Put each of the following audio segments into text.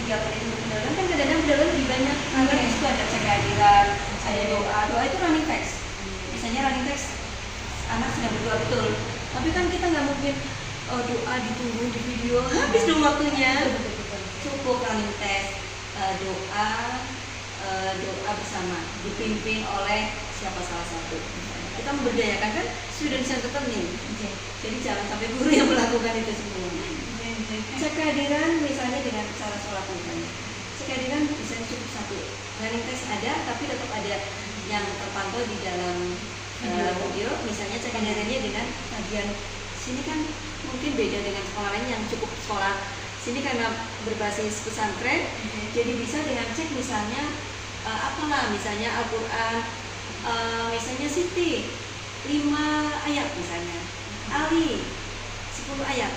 tiap menit untuk pendahuluan kan kadang-kadang pendahuluan lebih banyak. Running text itu ada cek kehadiran, ada doa. Doa itu running text. Misalnya running text anak sedang berdoa betul. Tapi kan kita nggak mungkin doa ditunggu di video habis dong waktunya. Cukup running text, doa bersama dipimpin oleh siapa salah satu. Kita memberdayakan kan sudah dicantumkan nih. Jadi jangan sampai guru yang melakukan itu semua. Cek kehadiran misalnya dengan cara sholat misalnya. Cek kehadiran bisa cukup satu. Running text ada, tapi tetap ada yang terpantau di dalam video. Misalnya cek kehadirannya dengan bagian sini kan mungkin beda dengan sekolah lain yang cukup sekolah. Sini karena berbasis pesantren, jadi bisa dengan cek misalnya apalah misalnya Al-Quran, misalnya Siti 5 ayat misalnya, Ali 10 ayat.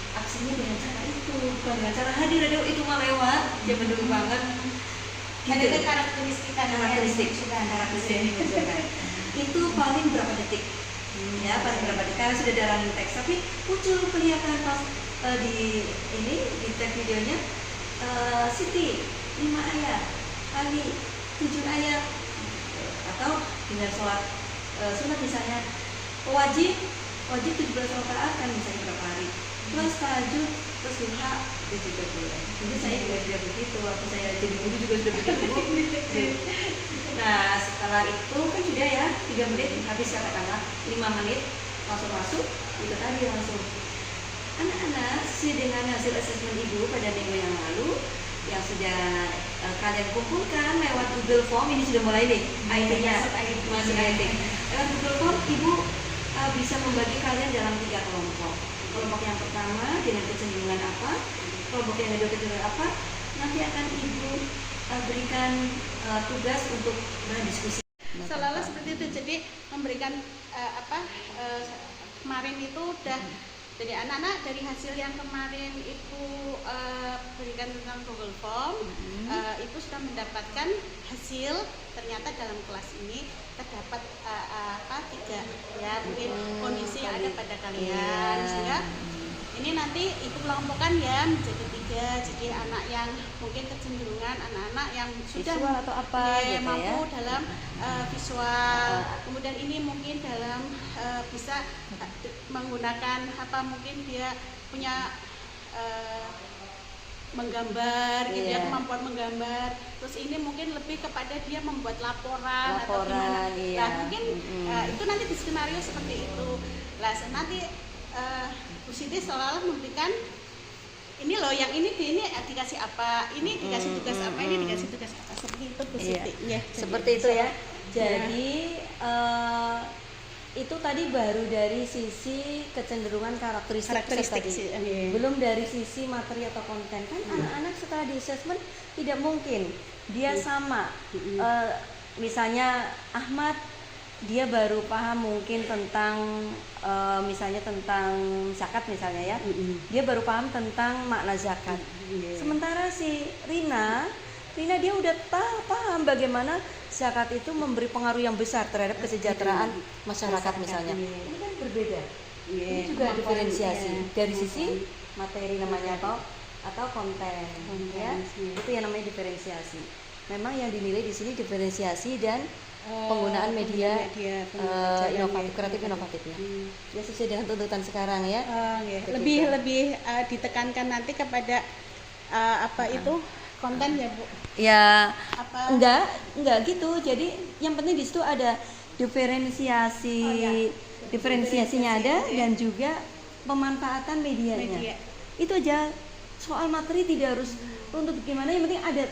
Aksinya dengan cara itu, bukan dengan cara hadir ada itu mah lewat zaman dulu banget. Ada karakteristik itu paling berapa detik, ya paling berapa detik karena sudah ada running text, tapi muncul kelihatan pas di tag videonya Siti 5 ayat, Ali 7 ayat, atau dengan sholat sunat misalnya wajib 17 rakaat kan misalnya berapa hari, plus tahajud plus duha itu juga boleh. Jadi saya juga begitu, waktu saya jadi guru juga sudah begitu. Nah setelah itu kan sudah ya 3 menit habis katakanlah 5 menit langsung masuk itu tadi langsung anak-anak sesuai dengan hasil asesmen ibu pada minggu yang lalu yang sudah kalian kumpulkan lewat Google Form. Ini sudah mulai nih IT-nya masih IT. Lewat Google Form ibu bisa membagi kalian dalam 3 kelompok. Kelompok yang pertama dengan kecenderungan apa, kelompok yang kedua kecenderungan apa, nanti akan ibu berikan tugas untuk berdiskusi. Seolah-olah seperti itu, jadi memberikan kemarin itu udah jadi anak-anak dari hasil yang kemarin itu berikan tentang Google Form, itu sudah mendapatkan hasil. Ternyata dalam kelas ini terdapat 3 ya mungkin kondisi yang ada pada kalian, sehingga ini nanti ibu kelompokkan ya menjadi 3. Jadi anak yang mungkin kecenderungan anak-anak yang sudah visual atau apa gitu mampu ya, dalam visual, kemudian ini mungkin dalam bisa menggunakan mungkin dia punya menggambar gitu ya, kemampuan menggambar. Terus ini mungkin lebih kepada dia membuat laporan atau gimana. Nah mungkin itu nanti di skenario seperti itu. Lah nanti Bu Siti seolah-olah memberikan ini loh, yang ini dikasih apa, ini dikasih tugas apa, ini dikasih tugas apa, seperti itu Bu Siti. Ya, seperti itu ya. Jadi itu tadi baru dari sisi kecenderungan karakteristik tadi. Belum dari sisi materi atau konten. Kan anak-anak setelah di assessment tidak mungkin dia sama. Misalnya Ahmad dia baru paham mungkin tentang misalnya tentang zakat misalnya ya. Dia baru paham tentang makna zakat. Sementara si Rina dia udah paham bagaimana zakat itu memberi pengaruh yang besar terhadap kesejahteraan masyarakat misalnya. Ini kan berbeda. Ini juga diferensiasi dari sisi materi namanya atau konten. Ya. Itu yang namanya diferensiasi. Memang yang dinilai di sini diferensiasi dan penggunaan media kreatif inovatifnya. Ya sesuai dengan tuntutan sekarang ya. Lebih ditekankan nanti kepada itu konten ya Bu? Ya enggak gitu. Jadi yang penting di situ ada diferensiasinya ada dan juga pemanfaatan medianya. Itu aja. Soal materi tidak harus untuk gimana, yang penting ada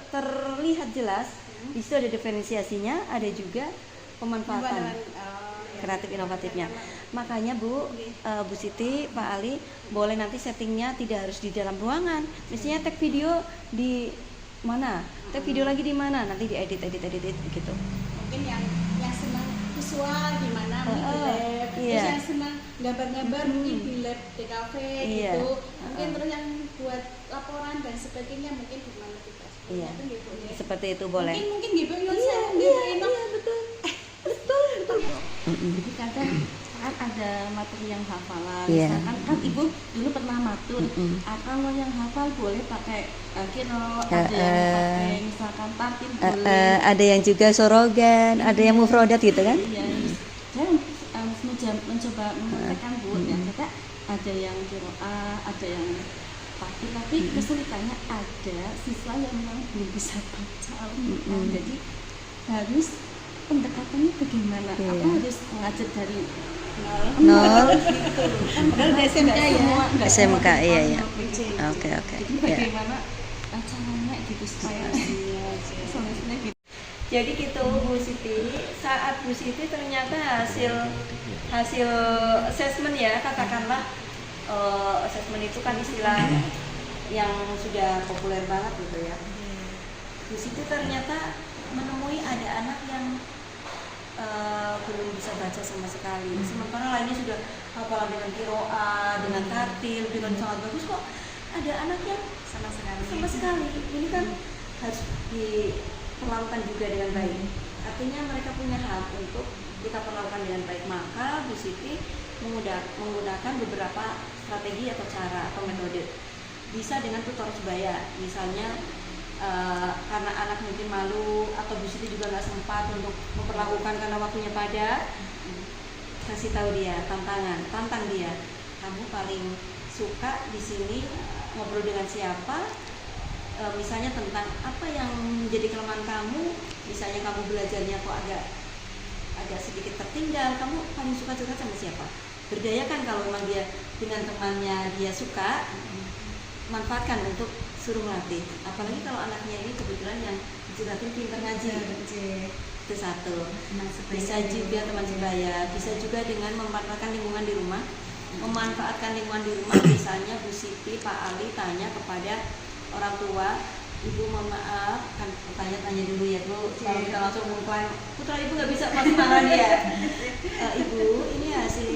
terlihat jelas. Di situ ada diferensiasinya, ada juga pemanfaatan kreatif inovatifnya. Makanya Bu Siti, Pak Ali, boleh nanti settingnya tidak harus di dalam ruangan. Misalnya tag video di mana, tag video lagi di mana, nanti diedit begitu. Mungkin yang senang visual di mana mungkin di lab, terus yang senang gambar-gambar mungkin di lab DKV gitu. Mungkin terus yang buat laporan dan sebagainya mungkin di mana kita. Seperti itu boleh. Mungkin gitu ya. Iya, betul. Betul. Jadi kadang misalkan ada materi yang hafalan, Iya. misalkan kan ibu dulu pernah matur, kalau yang hafal boleh pakai kiro, ada yang pakai misalkan tartil boleh. Ada yang juga sorogan, ada yang mufrodat gitu kan? Iya, saya mencoba mempraktekkan Bu, ya, ternyata ada yang kiroah, ada yang tartil, tapi kesulitannya ada siswa yang memang belum bisa baca Al-Quran. Jadi harus pendekatannya bagaimana? Iya. Apa harus mengajar dari Nol. gitu? Kan Padahal di SMK ya? nggak SMK, semua iya, dipahami iya. gitu. Oke. Jadi Ya. bagaimana caranya gitu supaya solusinya gitu. Jadi gitu Bu Siti, saat Bu Siti ternyata hasil assessment ya, katakanlah assessment itu kan istilah yang sudah populer banget gitu ya. Bu Siti ternyata menemui ada anak yang belum bisa baca sama sekali, sementara lainnya sudah hafalan dengan kiroah, dengan tartil, dengan sangat bagus, kok ada anak yang sama sekali. ini kan harus diperlakukan juga dengan baik. Artinya mereka punya hak untuk kita perlakukan dengan baik. Maka Bu Siti menggunakan beberapa strategi atau cara atau metode. Bisa dengan tutor sebaya, misalnya karena anak mungkin malu atau Bu Siti juga nggak sempat untuk memperlakukan karena waktunya padat, kasih tahu dia tantang dia, kamu paling suka di sini ngobrol dengan siapa, misalnya tentang apa yang menjadi kelemahan kamu, misalnya kamu belajarnya kok agak sedikit tertinggal, kamu paling suka curhat sama siapa, berdayakan kalau memang dia dengan temannya dia suka, manfaatkan untuk suruh melatih. Apalagi kalau anaknya ini kebetulan yang curhatin pintar ngaji, itu satu. Bisa juga teman sebaya, bisa juga dengan memanfaatkan lingkungan di rumah. Misalnya Bu Siti, Pak Ali tanya kepada orang tua, Ibu mohon maaf, kan tanya dulu ya Bu, kalau kita langsung mengklaim putra Ibu nggak bisa, pasti marah dia. Ibu, ini hasil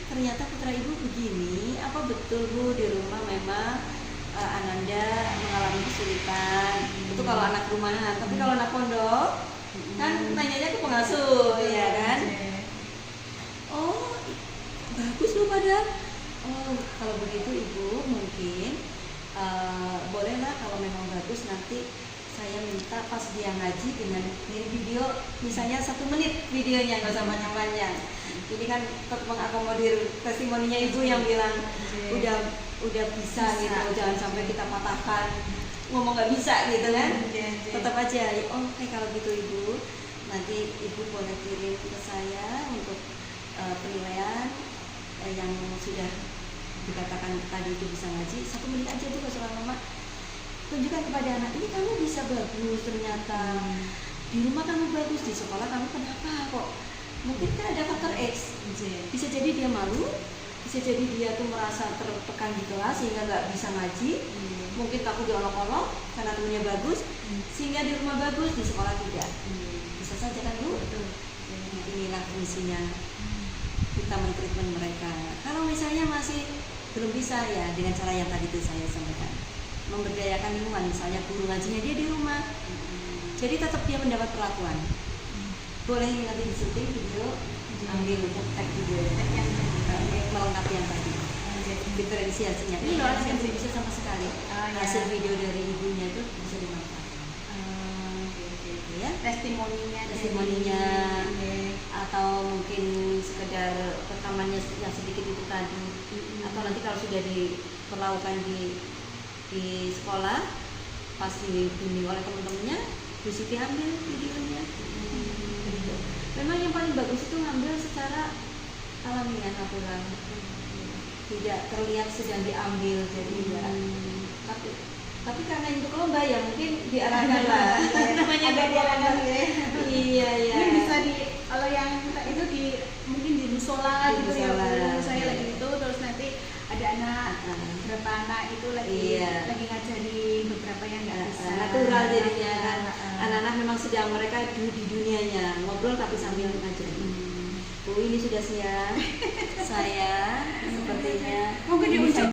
ternyata putra Ibu begini, apa betul Bu di rumah memang Ananda mengalami kesulitan? Itu kalau anak rumahan, tapi kalau anak pondok kan nanyanya ke pengasuh, ya kan? Oh, bagus loh padahal. Oh, kalau begitu Ibu mungkin bolehlah kalau memang bagus nanti saya minta pas dia ngaji dengan video, misalnya 1 menit videonya, nggak usah panjang-panjang. Ini kan tetap mengakomodir testimoninya Ibu yang bilang udah bisa gitu, jangan sampai kita patahkan ngomong nggak bisa gitu kan. Tetap aja, oke kalau gitu Ibu, nanti Ibu boleh kirim ke saya untuk penilaian yang sudah dikatakan tadi itu bisa ngaji 1 menit aja tuh, soal mama tunjukkan kepada anak ini kamu bisa bagus ternyata, di rumah kamu bagus, di sekolah kamu kenapa kok, mungkin kan ada faktor X, bisa jadi dia malu, bisa jadi dia tuh merasa tertekan di kelas sehingga nggak bisa ngaji, mungkin takut diolok-olok karena temennya bagus, sehingga di rumah bagus, di sekolah tidak. Bisa saja kan Bu? Inilah fungsinya kita mentreatment mereka. Kalau misalnya masih belum bisa, ya dengan cara yang tadi itu saya sampaikan, memberdayakan lingkungan, misalnya guru ngajinya dia di rumah, jadi tetap dia mendapat perlakuan. Boleh nanti disyuting video, ambil untuk tag video yang melengkapi yang tadi, diferensiasinya. Ini loh anak yang belum bisa sama sekali, hasil video dari ibunya itu bisa dimanfaatkan. Ya, testimoninya, atau mungkin sekedar rekamannya yang sedikit itu tadi, atau nanti kalau sudah diperlakukan di sekolah pas dibimbing oleh teman-temannya, Bu Siti ambil videonya. Memang yang paling bagus itu ngambil secara alamiah, natural, tidak terlihat sedang diambil, jadi ya. Tapi karena untuk lomba ya mungkin diarahkan lah. Namanya ada diarahkan ya. Iya. Ini bisa kalau yang itu mungkin di musola gitu ya Bu. Saya lagi itu terus nanti ada anak berapa anak itu lagi ngajari beberapa yang nggak bisa. Natural jadinya kan. Anak-anak memang sedang mereka di dunianya ngobrol tapi sambil ngajari. Bu, ini sudah siap. Saya sepertinya. Mungkin diucap.